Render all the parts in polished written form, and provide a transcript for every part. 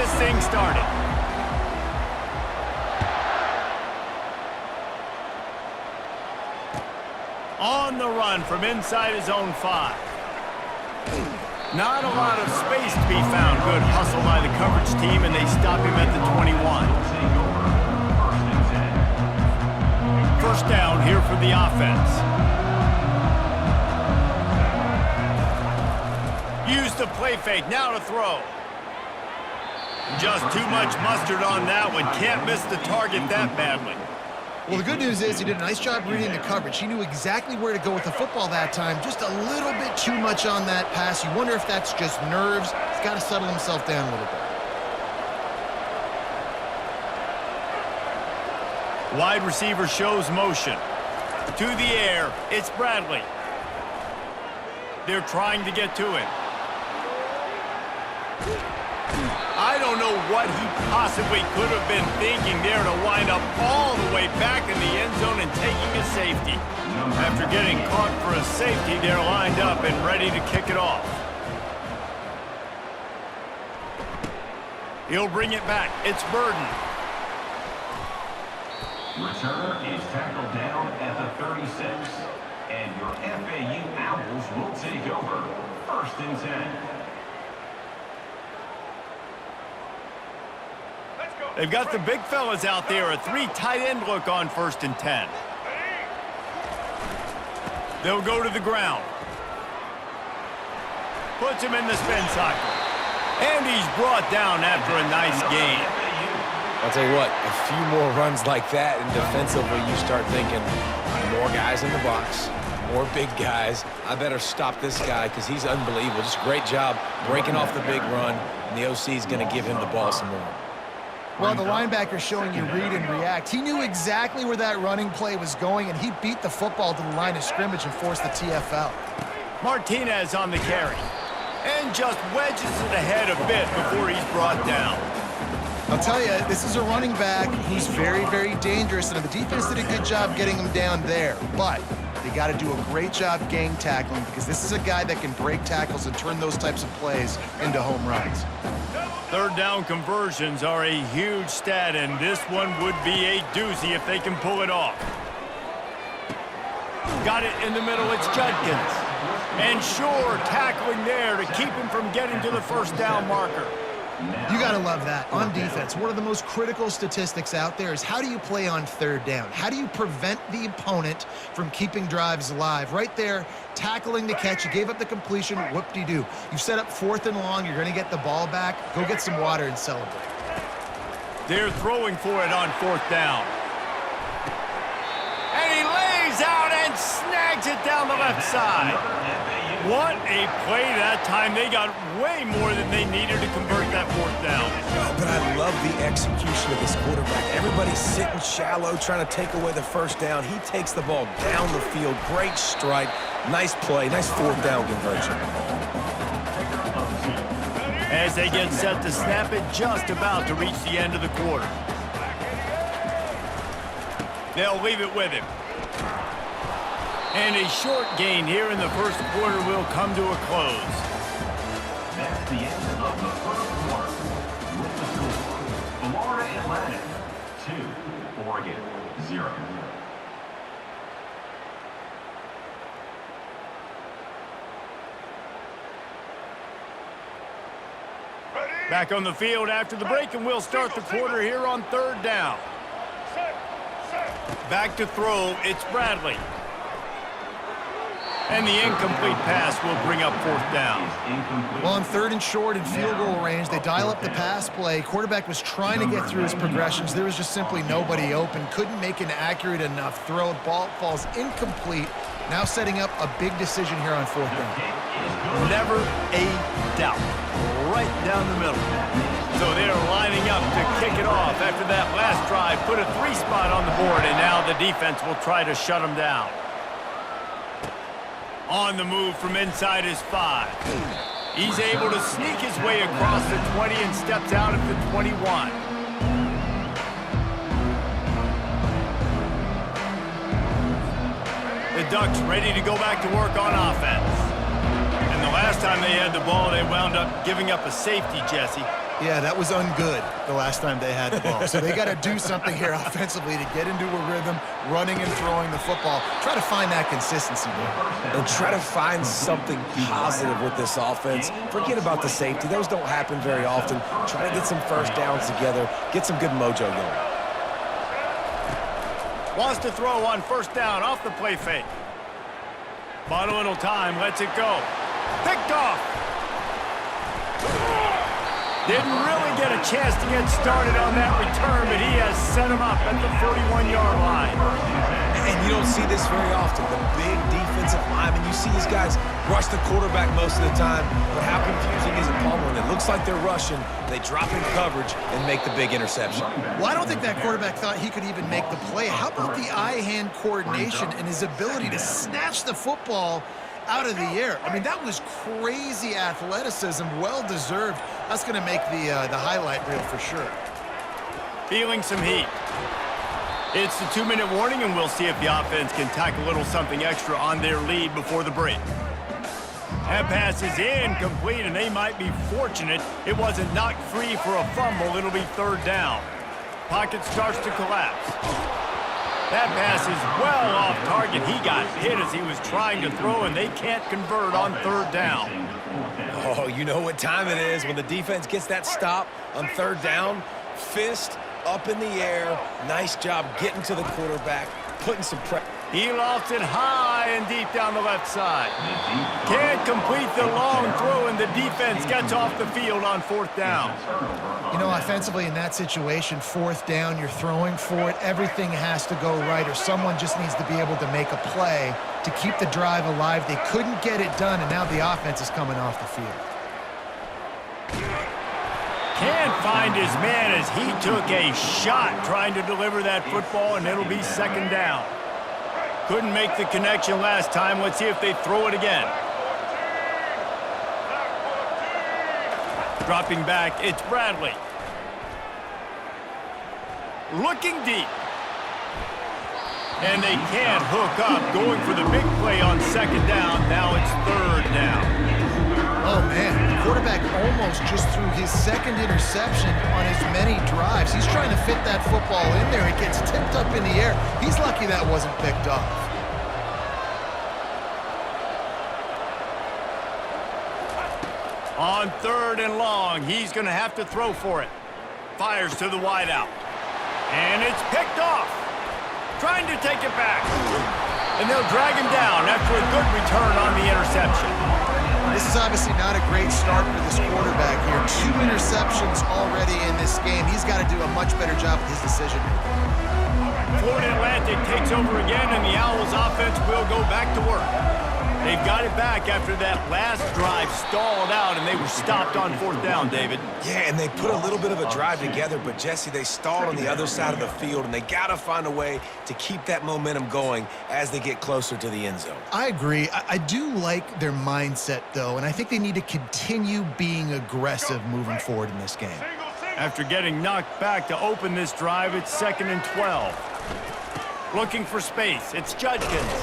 this thing started. On the run from inside his own 5. Not a lot of space to be found. Good hustle by the coverage team, and they stop him at the 21. First down here for the offense. Use the play fake, now to throw. Just too much mustard on that one. Can't miss the target that badly. Well, the good news is he did a nice job reading the coverage. He knew exactly where to go with the football that time. Just a little bit too much on that pass. You wonder if that's just nerves. He's got to settle himself down a little bit. Wide receiver shows motion. To the air, it's Bradley. They're trying to get to him. I don't know what he possibly could have been thinking there to wind up all the way back in the end zone and taking a safety. After getting caught for a safety, they're lined up and ready to kick it off. He'll bring it back. It's Burden. Returner is tackled down at the 36, and your FAU Owls will take over. 1st and 10. They've got the big fellas out there, a 3 tight end look on 1st and 10. They'll go to the ground. Puts him in the spin cycle. And he's brought down after a nice gain. I'll tell you what, a few more runs like that, and defensively you start thinking, more guys in the box, more big guys. I better stop this guy because he's unbelievable. Just a great job breaking off the big run, and the OC is going to give him the ball some more. Well, the linebacker's showing you read and react. He knew exactly where that running play was going, and he beat the football to the line of scrimmage and forced the TFL. Martinez on the carry. And just wedges it ahead a bit before he's brought down. I'll tell you, this is a running back who's very, very dangerous, and the defense did a good job getting him down there. But they got to do a great job gang tackling because this is a guy that can break tackles and turn those types of plays into home runs. 3rd down conversions are a huge stat, and this one would be a doozy if they can pull it off. Got it in the middle, it's Judkins. And sure, tackling there to keep him from getting to the 1st down marker. You got to love that. On defense, one of the most critical statistics out there is how do you play on 3rd down? How do you prevent the opponent from keeping drives alive? Right there, tackling the catch. You gave up the completion. Whoop-de-doo. You set up 4th and long. You're going to get the ball back. Go get some water and celebrate. They're throwing for it on 4th down. And he lays out and snags it down the left side. What a play that time. They got way more than they needed to convert that 4th down. Oh, but I love the execution of this quarterback. Everybody's sitting shallow, trying to take away the 1st down. He takes the ball down the field. Great strike. Nice play. Nice 4th down conversion. As they get set to snap it, just about to reach the end of the quarter. They'll leave it with him. And a short gain here in the 1st quarter will come to a close. That's the end of the 1st quarter. With the score, Florida Atlantic 2, Oregon 0. Back on the field after the break, and we'll start the quarter here on 3rd down. Back to throw, it's Bradley. And the incomplete pass will bring up 4th down. Well, on 3rd and short and field goal range, they dial up the pass play. Quarterback was trying to get through his progressions. There was just simply nobody open. Couldn't make an accurate enough throw. Ball falls incomplete. Now setting up a big decision here on 4th down. Never a doubt. Right down the middle. So they're lining up to kick it off after that last drive. Put a 3 spot on the board, and now the defense will try to shut them down. On the move from inside his 5. He's able to sneak his way across the 20 and steps out at the 21. The Ducks ready to go back to work on offense. And the last time they had the ball, they wound up giving up a safety, Jesse. Yeah, that was ungood the last time they had the ball. So they got to do something here offensively to get into a rhythm, running and throwing the football. Try to find that consistency there. And try to find something positive with this offense. Forget about the safety. Those don't happen very often. Try to get some first downs together, get some good mojo going. Wants to throw on first down off the play fake. Bought a little time, lets it go. Picked off. Didn't really get a chance to get started on that return, but he has set him up at the 41-yard line. And you don't see this very often. The big defensive linemen, you see these guys rush the quarterback most of the time, but how confusing is it, Paul, when it looks like they're rushing, they drop in coverage and make the big interception? Well, I don't think that quarterback thought he could even make the play. How about the eye-hand coordination and his ability to snatch the football out of the air? I mean, that was crazy athleticism, well-deserved. That's going to make the highlight reel for sure. Feeling some heat. It's the 2-minute warning, and we'll see if the offense can tack a little something extra on their lead before the break. That pass is incomplete, and they might be fortunate it wasn't knocked free for a fumble. It'll be third down. Pocket starts to collapse. That pass is well off target. He got hit as he was trying to throw, and they can't convert on third down. Oh, you know what time it is when the defense gets that stop on third down. Fist up in the air. Nice job getting to the quarterback, putting some pressure. He lofts it high and deep down the left side. Can't complete the long throw, and the defense gets off the field on fourth down. You know, offensively in that situation, fourth down, you're throwing for it. Everything has to go right, or someone just needs to be able to make a play to keep the drive alive. They couldn't get it done, and now the offense is coming off the field. Can't find his man as he took a shot trying to deliver that football, and it'll be second down. Couldn't make the connection last time. Let's see if they throw it again. Dropping back, it's Bradley. Looking deep. And they can't hook up. Going for the big play on second down. Now it's third down. Oh, man. The quarterback almost just threw his second interception on as many drives. He's trying to fit that football in there. It gets tipped up in the air. He's lucky that wasn't picked off. On third and long, he's going to have to throw for it. Fires to the wideout. And it's picked off. Trying to take it back. And they'll drag him down after a good return on the interception. This is obviously not a great start for this quarterback here. 2 interceptions already in this game. He's got to do a much better job with his decision. Florida Atlantic takes over again, and the Owls offense will go back to work. They've got it back after that last drive stalled out, and they were stopped on fourth down, David. Yeah, and they put a little bit of a drive together, but, Jesse, they stalled on the other side of the field, and they got to find a way to keep that momentum going as they get closer to the end zone. I agree. I do like their mindset, though, and I think they need to continue being aggressive moving forward in this game. After getting knocked back to open this drive, it's 2nd and 12. Looking for space. It's Judkins.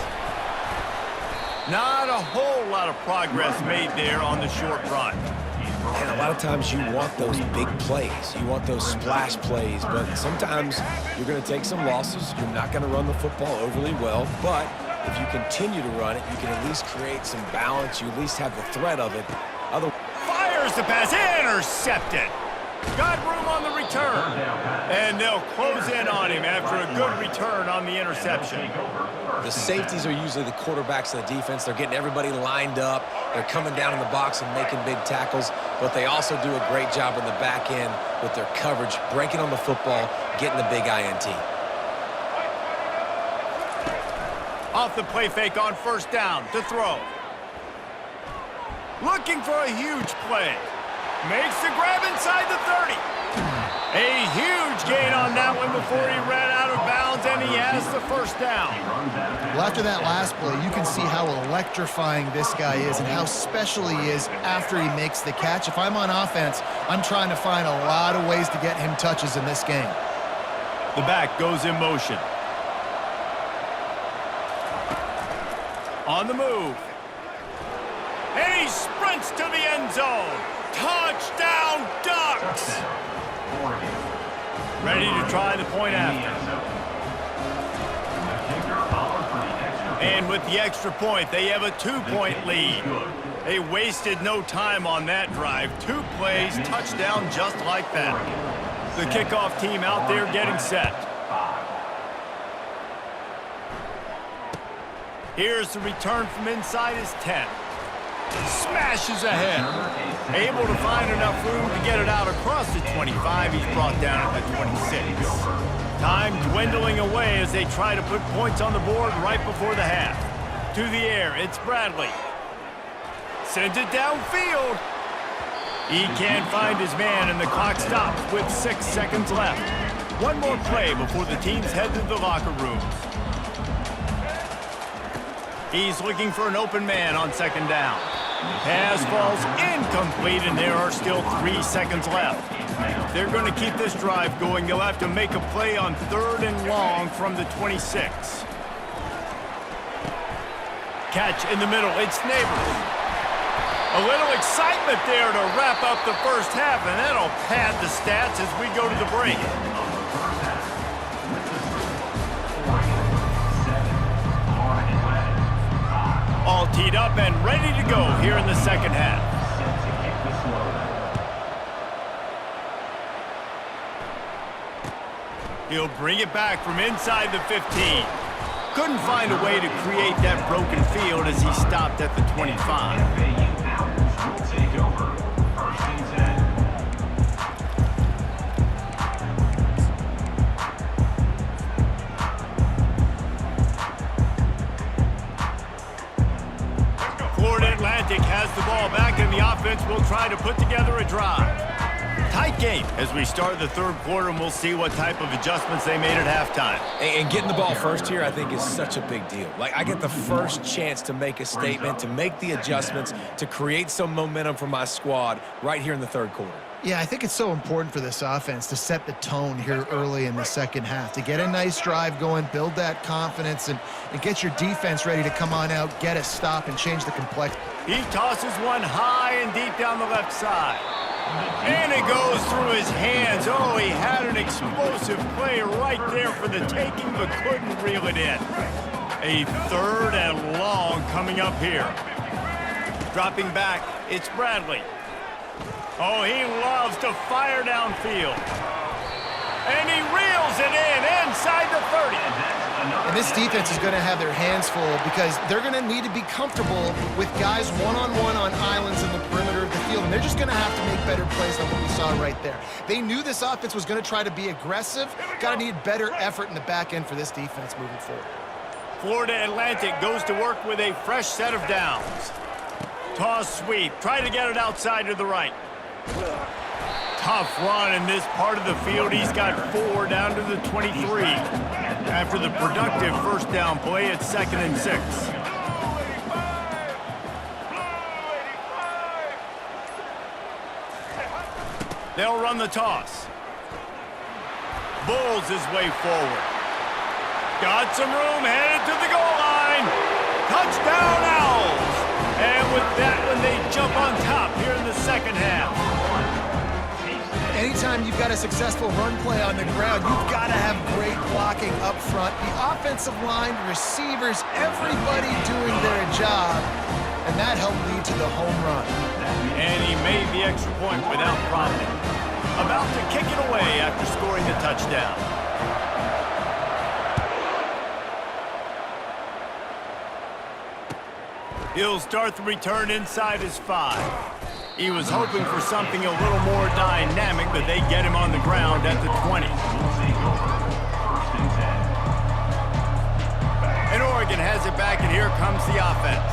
Not a whole lot of progress made there on the short run. And a lot of times you want those big plays. You want those splash plays, but sometimes you're going to take some losses. You're not going to run the football overly well, but if you continue to run it, you can at least create some balance. You at least have the threat of it. Fires the pass, intercepted. Got room on the return. And they'll close in on him after a good return on the interception. The safeties are usually the quarterbacks of the defense. They're getting everybody lined up. They're coming down in the box and making big tackles, but they also do a great job in the back end with their coverage, breaking on the football, getting the big INT. Off the play fake on first down to throw. Looking for a huge play. Makes the grab inside the 30. A huge gain on that one before he ran out of bounds, and he has the first down. Well, after that last play, you can see how electrifying this guy is and how special he is after he makes the catch. If I'm on offense, I'm trying to find a lot of ways to get him touches in this game. The back goes in motion. On the move. And he sprints to the end zone. Touchdown, Ducks! Ready to try the point after. And with the extra point, they have a 2-point lead. They wasted no time on that drive. 2 plays, touchdown just like that. The kickoff team out there getting set. Here's the return from inside his 10. Smashes ahead. Able to find enough room to get it out across the 25. He's brought down at the 26. Time dwindling away as they try to put points on the board right before the half. To the air, it's Bradley. Sends it downfield. He can't find his man, and the clock stops with 6 seconds left. One more play before the teams head to the locker rooms. He's looking for an open man on 2nd down. Pass falls incomplete, and there are still 3 seconds left. If they're going to keep this drive going, they'll have to make a play on 3rd and long from the 26. Catch in the middle, it's Neighbors. A little excitement there to wrap up the first half, and that'll pad the stats as we go to the break. All teed up and ready to go here in the second half. He'll bring it back from inside the 15. Couldn't find a way to create that broken field as he stopped at the 25. Has the ball back, and the offense will try to put together a drive. Tight game as we start the 3rd quarter, and we'll see what type of adjustments they made at halftime. And getting the ball first here, I think, is such a big deal. Like, I get the first chance to make a statement, to make the adjustments, to create some momentum for my squad right here in the 3rd quarter. Yeah, I think it's so important for this offense to set the tone here early in the second half, to get a nice drive going, build that confidence, and get your defense ready to come on out, get a stop, and change the complexity. He tosses one high and deep down the left side. And it goes through his hands. Oh, he had an explosive play right there for the taking, but couldn't reel it in. A 3rd and long coming up here. Dropping back, it's Bradley. Oh, he loves to fire downfield. And he reels it in inside the 30. And this defense is going to have their hands full because they're going to need to be comfortable with guys one-on-one on islands in the perimeter of the field. And they're just going to have to make better plays than what we saw right there. They knew this offense was going to try to be aggressive. Got to need better effort in the back end for this defense moving forward. Florida Atlantic goes to work with a fresh set of downs. Toss sweep. Try to get it outside to the right. Tough run in this part of the field. He's got 4 down to the 23. After the productive first down play, it's 2nd and 6. They'll run the toss. Bulls his way forward. Got some room, headed to the goal line. Touchdown Owls! And with that one, they jump on top here in the second half. Anytime you've got a successful run play on the ground, you've got to have great blocking up front. The offensive line, receivers, everybody doing their job, and that helped lead to the home run. And he made the extra point without problem. About to kick it away after scoring the touchdown. He'll start the return inside his 5. He was hoping for something a little more dynamic, but they get him on the ground at the 20. And Oregon has it back, and here comes the offense.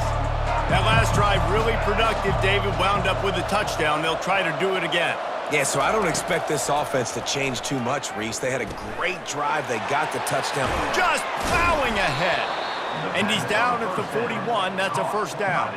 That last drive really productive. David wound up with a touchdown. They'll try to do it again. Yeah, so I don't expect this offense to change too much, Reese. They had a great drive. They got the touchdown. Just plowing ahead. And he's down at the 41. That's a first down.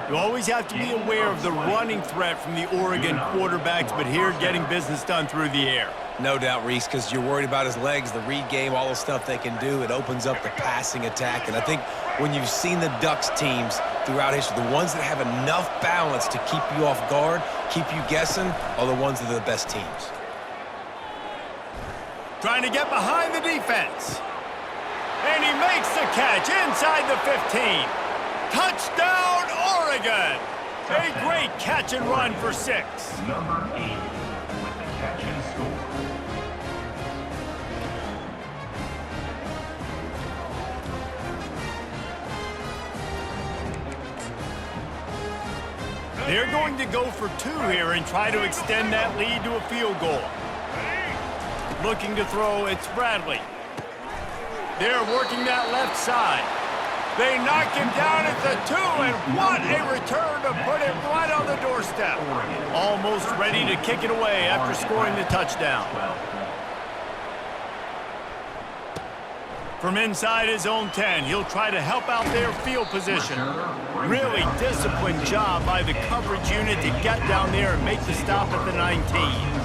You always have to be aware of the running threat from the Oregon quarterbacks, but here getting business done through the air. No doubt, Reese, because you're worried about his legs, the read game, all the stuff they can do. It opens up the passing attack. And I think when you've seen the Ducks teams throughout history, the ones that have enough balance to keep you off guard, keep you guessing, are the ones that are the best teams. Trying to get behind the defense. And he makes the catch inside the 15. Touchdown, Oregon! A great catch and run for 6. Number 8 with the catch and score. They're going to go for 2 here and try to extend that lead to a field goal. Looking to throw, it's Bradley. They're working that left side. They knock him down at the 2, and what a return to put it right on the doorstep. Almost ready to kick it away after scoring the touchdown. From inside his own 10, he'll try to help out their field position. Really disciplined job by the coverage unit to get down there and make the stop at the 19.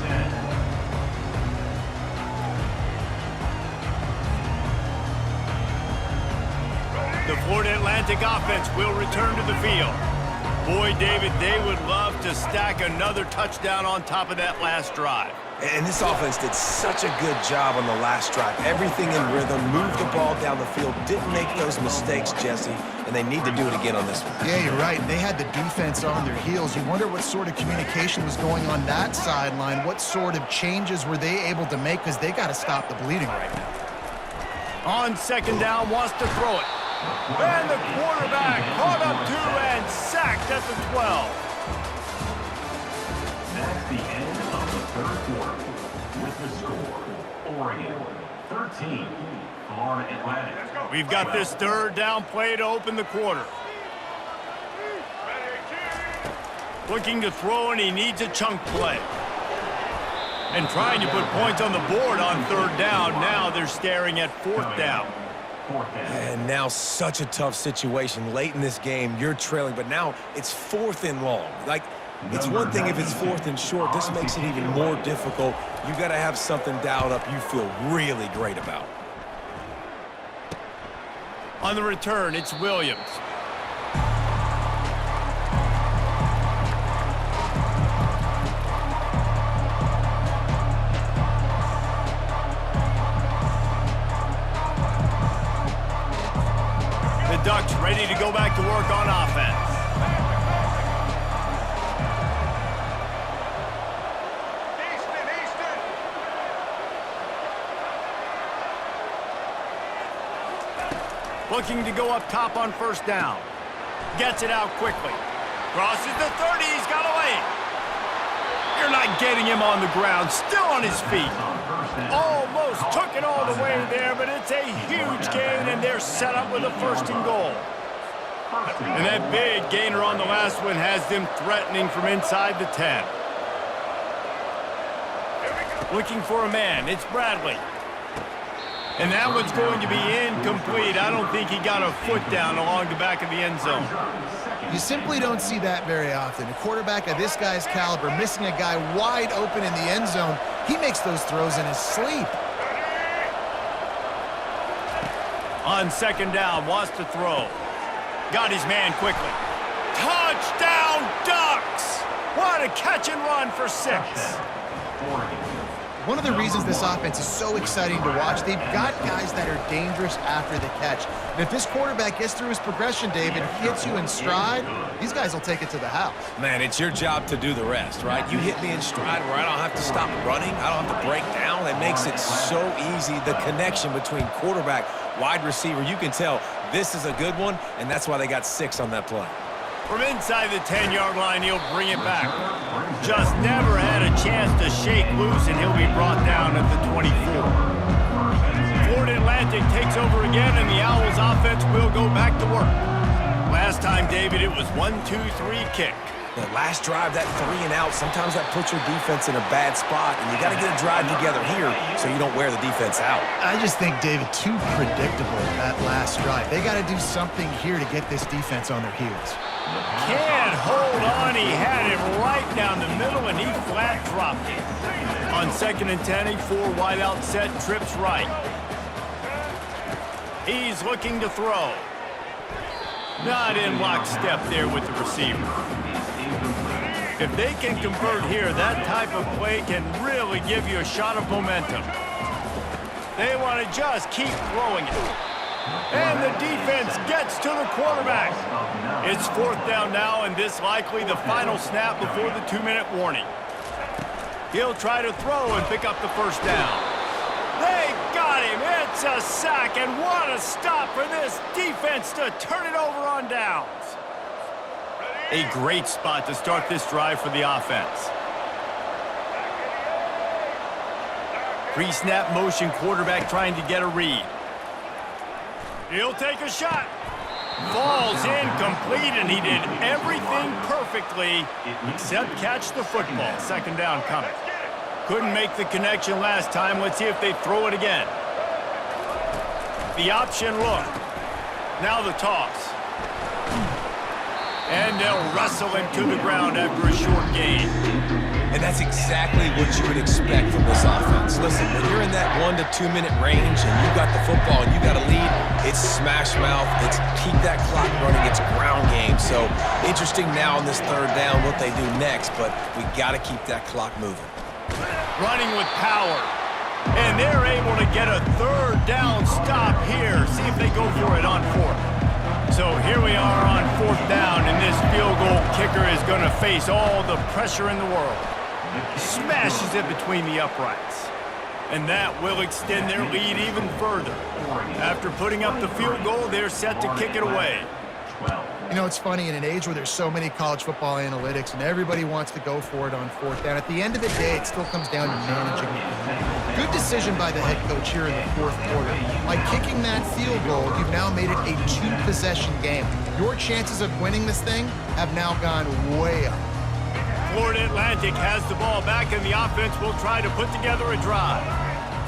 The Florida Atlantic offense will return to the field. Boy, David, they would love to stack another touchdown on top of that last drive. And this offense did such a good job on the last drive. Everything in rhythm, moved the ball down the field, didn't make those mistakes, Jesse, and they need to do it again on this one. Yeah, you're right. They had the defense on their heels. You wonder what sort of communication was going on that sideline. What sort of changes were they able to make, because they got to stop the bleeding right now. On second down, wants to throw it. And the quarterback caught up to and sacked at the 12. That's the end of the third quarter. With the score, Oregon 13, Florida Atlantic. We've got this third down play to open the quarter. Looking to throw, and he needs a chunk play. And trying to put points on the board on third down. Now they're staring at fourth down. And now such a tough situation. Late in this game, you're trailing, but now it's 4th and long. Like, it's one thing if it's 4th and short. This makes it even more difficult. You got to have something dialed up you feel really great about. On the return, it's Williams. The Ducks ready to go back to work on offense. Looking to go up top on first down. Gets it out quickly. Crosses the 30, he's got a lane. You're not getting him on the ground, still on his feet. Almost took it all the way there, but it's a huge gain, and they're set up with a 1st and goal. And that big gainer on the last one has them threatening from inside the 10. Looking for a man, it's Bradley. And that one's going to be incomplete. I don't think he got a foot down along the back of the end zone. You simply don't see that very often. A quarterback of this guy's caliber missing a guy wide open in the end zone. He makes those throws in his sleep. On second down, wants to throw. Got his man quickly. Touchdown, Ducks! What a catch and run for 6. One of the reasons this offense is so exciting to watch, they've got guys that are dangerous after the catch. And if this quarterback gets through his progression, David, hits you in stride, these guys will take it to the house. Man, it's your job to do the rest, right? You hit me in stride where I don't have to stop running. I don't have to break down. It makes it so easy. The connection between quarterback, wide receiver, you can tell this is a good one, and that's why they got 6 on that play. From inside the 10-yard line, he'll bring it back. Just never had a chance to shake loose, and he'll be brought down at the 24. Florida Atlantic takes over again, and the Owls offense will go back to work. Last time, David, it was 1-2-3 kick. The last drive, that 3 and out, sometimes that puts your defense in a bad spot, and you got to get a drive together here so you don't wear the defense out. I just think, David, too predictable that last drive. They got to do something here to get this defense on their heels. Can't hold on. He had it right down the middle, and he flat dropped it. On 2nd and 10, a 4 wide out set, trips right. He's looking to throw. Not in lockstep there with the receiver. If they can convert here, that type of play can really give you a shot of momentum. They want to just keep throwing it. And the defense gets to the quarterback. It's 4th down now, and this likely the final snap before the 2-minute warning. He'll try to throw and pick up the first down. They got him. It's a sack, and what a stop for this defense to turn it over on downs. A great spot to start this drive for the offense. Pre-snap motion quarterback trying to get a read. He'll take a shot. Falls incomplete, and he did everything perfectly except catch the football. 2nd down coming. Couldn't make the connection last time. Let's see if they throw it again. The option look. Now the toss. And they'll wrestle him to the ground after a short gain. And that's exactly what you would expect from this offense. Listen, when you're in that 1 to 2 minute range and you got the football and you got a lead, it's smash mouth, it's keep that clock running, it's ground game. So interesting now on this 3rd down what they do next, but we got to keep that clock moving. Running with power. And they're able to get a 3rd down stop here. See if they go for it on 4th. So here we are on 4th down, and this field goal kicker is going to face all the pressure in the world. Smashes it between the uprights. And that will extend their lead even further. After putting up the field goal, they're set to kick it away. You know, it's funny, in an age where there's so many college football analytics and everybody wants to go for it on 4th down, at the end of the day, it still comes down to managing the game. Good decision by the head coach here in the 4th quarter. By kicking that field goal, you've now made it a 2-possession game. Your chances of winning this thing have now gone way up. Florida Atlantic has the ball back, and the offense will try to put together a drive.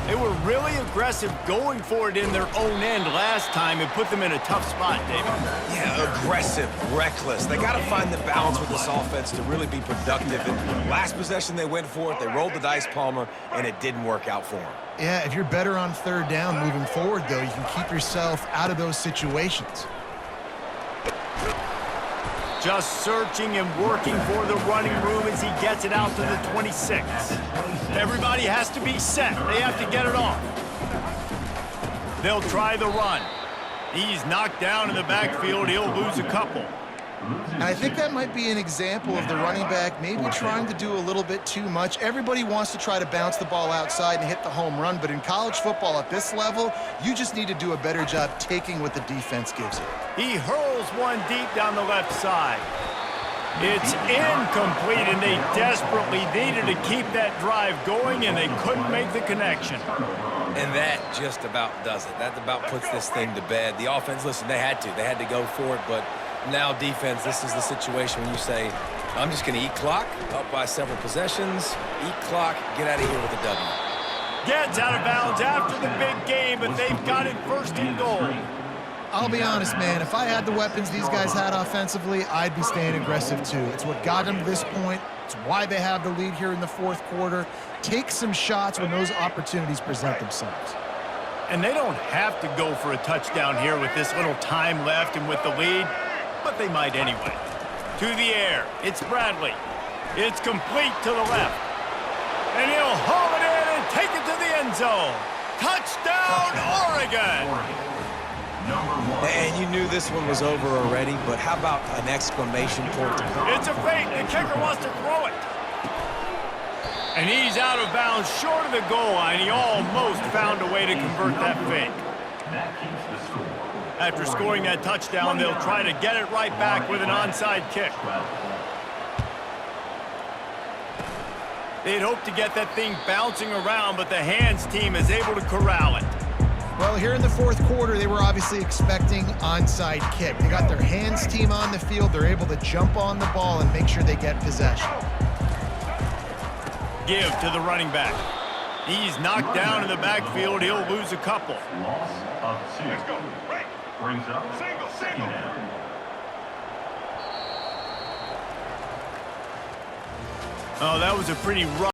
They were really aggressive going for it in their own end last time and put them in a tough spot, David. Yeah, aggressive, reckless. They got to find the balance with this offense to really be productive. And last possession they went for it, they rolled the dice, Palmer, and it didn't work out for them. Yeah, if you're better on 3rd down moving forward, though, you can keep yourself out of those situations. Just searching and working for the running room as he gets it out to the 26. Everybody has to be set. They have to get it off. They'll try the run. He's knocked down in the backfield. He'll lose a couple. And I think that might be an example of the running back maybe trying to do a little bit too much. Everybody wants to try to bounce the ball outside and hit the home run, but in college football at this level, you just need to do a better job taking what the defense gives you. He hurls one deep down the left side. It's incomplete, and they desperately needed to keep that drive going, and they couldn't make the connection. And that just about does it. That about puts this thing to bed. The offense, listen, they had to go for it, but now defense, this is the situation when you say, I'm just going to eat clock, up by several possessions, eat clock, get out of here with a W. Gets out of bounds after the big game, but they've got it 1st and goal. I'll be honest, man, if I had the weapons these guys had offensively, I'd be staying aggressive too. It's what got them to this point. It's why they have the lead here in the 4th quarter. Take some shots when those opportunities present themselves. And they don't have to go for a touchdown here with this little time left and with the lead, but they might anyway. To the air, it's Bradley. It's complete to the left. And he'll haul it in and take it to the end zone. Touchdown, Oregon! And you knew this one was over already, but how about an exclamation point? It's a fake. The kicker wants to throw it. And he's out of bounds short of the goal line. He almost found a way to convert that fake. After scoring that touchdown, they'll try to get it right back with an onside kick. They'd hope to get that thing bouncing around, but the hands team is able to corral it. Well, here in the 4th quarter, they were obviously expecting onside kick. They got their hands team on the field. They're able to jump on the ball and make sure they get possession. Give to the running back. He's knocked down in the backfield. He'll lose a couple. Loss of 2. Brings up second down. Oh, that was a pretty rough